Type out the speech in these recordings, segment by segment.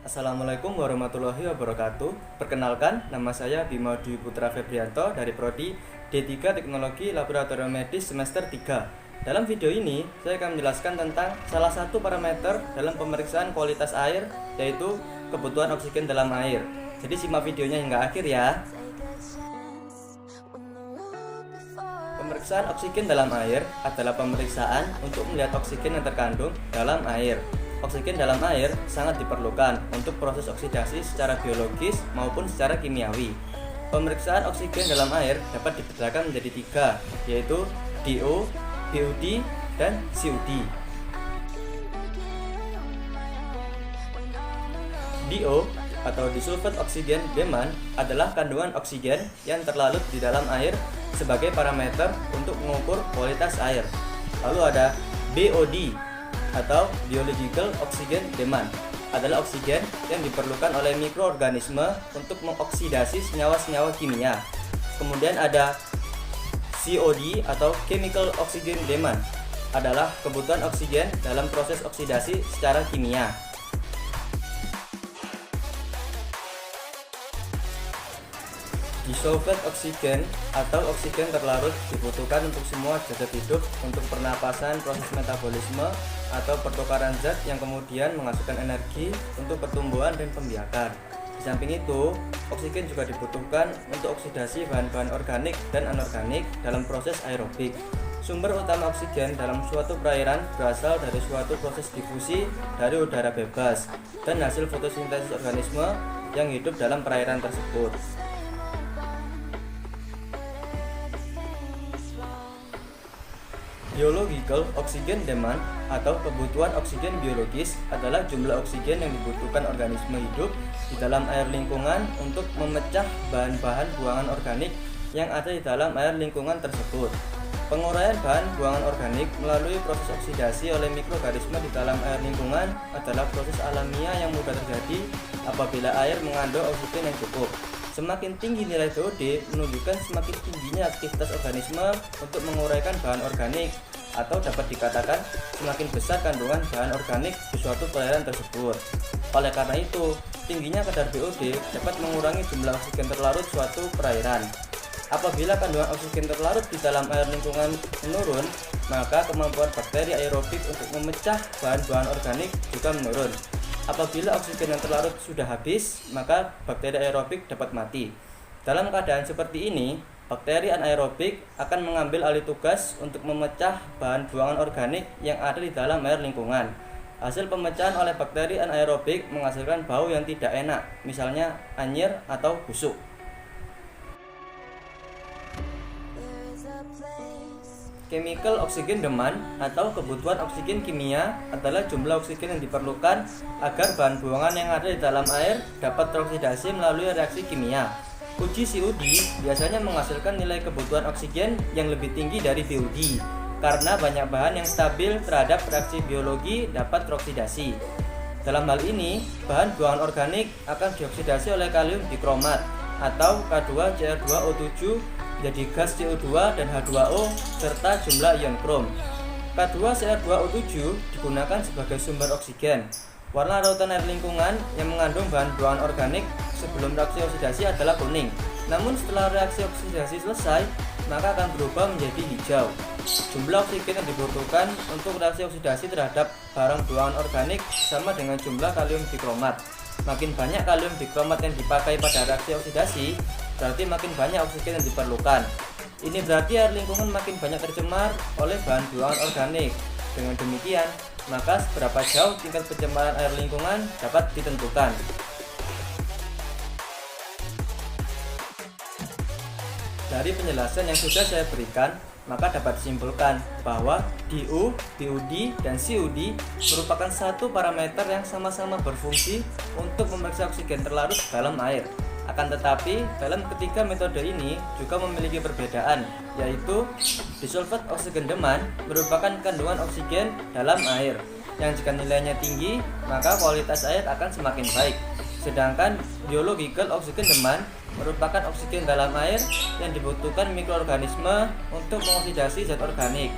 Assalamualaikum warahmatullahi wabarakatuh. Perkenalkan, nama saya Bima Dwi Putra Febrianto dari Prodi D3 Teknologi Laboratorium Medis semester 3. Dalam video ini, saya akan menjelaskan tentang salah satu parameter dalam pemeriksaan kualitas air, yaitu kebutuhan oksigen dalam air. Jadi simak videonya hingga akhir ya. Pemeriksaan oksigen dalam air adalah pemeriksaan untuk melihat oksigen yang terkandung dalam air. Oksigen dalam air sangat diperlukan untuk proses oksidasi secara biologis maupun secara kimiawi. Pemeriksaan oksigen dalam air dapat dibedakan menjadi 3, yaitu DO, BOD, dan COD. DO atau Dissolved Oxygen Demand adalah kandungan oksigen yang terlarut di dalam air sebagai parameter untuk mengukur kualitas air. Lalu ada BOD atau Biological Oxygen Demand, adalah oksigen yang diperlukan oleh mikroorganisme untuk mengoksidasi senyawa-senyawa kimia. Kemudian ada COD atau Chemical Oxygen Demand, adalah kebutuhan oksigen dalam proses oksidasi secara kimia. Dissolved oksigen atau oksigen terlarut dibutuhkan untuk semua zat hidup untuk pernapasan, proses metabolisme, atau pertukaran zat yang kemudian menghasilkan energi untuk pertumbuhan dan pembiakan. Di samping itu, oksigen juga dibutuhkan untuk oksidasi bahan-bahan organik dan anorganik dalam proses aerobik. Sumber utama oksigen dalam suatu perairan berasal dari suatu proses difusi dari udara bebas dan hasil fotosintesis organisme yang hidup dalam perairan tersebut. Biological Oxygen Demand atau kebutuhan oksigen biologis adalah jumlah oksigen yang dibutuhkan organisme hidup di dalam air lingkungan untuk memecah bahan-bahan buangan organik yang ada di dalam air lingkungan tersebut. Penguraian bahan buangan organik melalui proses oksidasi oleh mikroorganisme di dalam air lingkungan adalah proses alamiah yang mudah terjadi apabila air mengandung oksigen yang cukup. Semakin tinggi nilai BOD menunjukkan semakin tingginya aktivitas organisme untuk menguraikan bahan organik, atau dapat dikatakan semakin besar kandungan bahan organik di suatu perairan tersebut. Oleh karena itu, tingginya kadar BOD dapat mengurangi jumlah oksigen terlarut suatu perairan. Apabila kandungan oksigen terlarut di dalam air lingkungan menurun, maka kemampuan bakteri aerobik untuk memecah bahan-bahan organik juga menurun. Apabila oksigen yang terlarut sudah habis, maka bakteri aerobik dapat mati. Dalam keadaan seperti ini, bakteri anaerobik akan mengambil alih tugas untuk memecah bahan buangan organik yang ada di dalam air lingkungan. Hasil pemecahan oleh bakteri anaerobik menghasilkan bau yang tidak enak, misalnya anyir atau busuk. Chemical Oxygen Demand atau kebutuhan oksigen kimia adalah jumlah oksigen yang diperlukan agar bahan buangan yang ada di dalam air dapat teroksidasi melalui reaksi kimia. Uji COD biasanya menghasilkan nilai kebutuhan oksigen yang lebih tinggi dari BOD karena banyak bahan yang stabil terhadap reaksi biologi dapat teroksidasi. Dalam hal ini, bahan buangan organik akan dioksidasi oleh kalium dikromat atau K2Cr2O7 jadi gas CO2 dan H2O serta jumlah ion krom. K2Cr2O7 digunakan sebagai sumber oksigen. Warna rautan air lingkungan yang mengandung bahan buangan organik sebelum reaksi oksidasi adalah kuning. Namun setelah reaksi oksidasi selesai, maka akan berubah menjadi hijau. Jumlah oksigen yang dibutuhkan untuk reaksi oksidasi terhadap barang buangan organik sama dengan jumlah kalium dikromat. Makin banyak kalium dikromat yang dipakai pada reaksi oksidasi, berarti makin banyak oksigen yang diperlukan. Ini berarti air lingkungan makin banyak tercemar oleh bahan buangan organik. Dengan demikian, maka seberapa jauh tingkat pencemaran air lingkungan dapat ditentukan. Dari penjelasan yang sudah saya berikan, maka dapat disimpulkan bahwa DO, BOD, dan COD merupakan satu parameter yang sama-sama berfungsi untuk memeriksa oksigen terlarut dalam air. Akan tetapi, dalam ketiga metode ini juga memiliki perbedaan, yaitu Dissolved Oxygen Demand merupakan kandungan oksigen dalam air, yang jika nilainya tinggi, maka kualitas air akan semakin baik. Sedangkan Biological Oxygen Demand merupakan oksigen dalam air yang dibutuhkan mikroorganisme untuk mengoksidasi zat organik.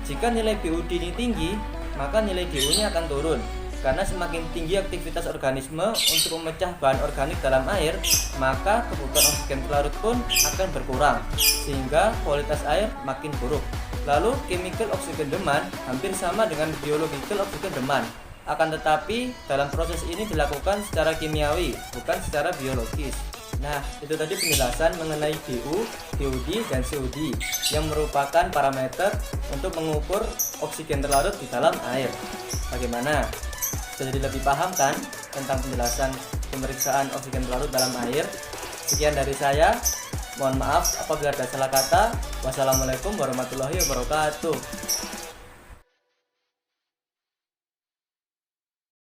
Jika nilai BOD ini tinggi, maka nilai DO-nya akan turun, Karena semakin tinggi aktivitas organisme untuk memecah bahan organik dalam air, maka kebutuhan oksigen terlarut pun akan berkurang, sehingga kualitas air makin buruk. Lalu, chemical oxygen demand hampir sama dengan biological oxygen demand. Akan tetapi, dalam proses ini dilakukan secara kimiawi, bukan secara biologis. Nah, itu tadi penjelasan mengenai GU, GUD, dan COD yang merupakan parameter untuk mengukur oksigen terlarut di dalam air. Bagaimana? Sudah jadi lebih paham kan tentang penjelasan pemeriksaan oksigen terlarut dalam air? Sekian dari saya. Mohon maaf apabila ada salah kata. Wassalamualaikum warahmatullahi wabarakatuh.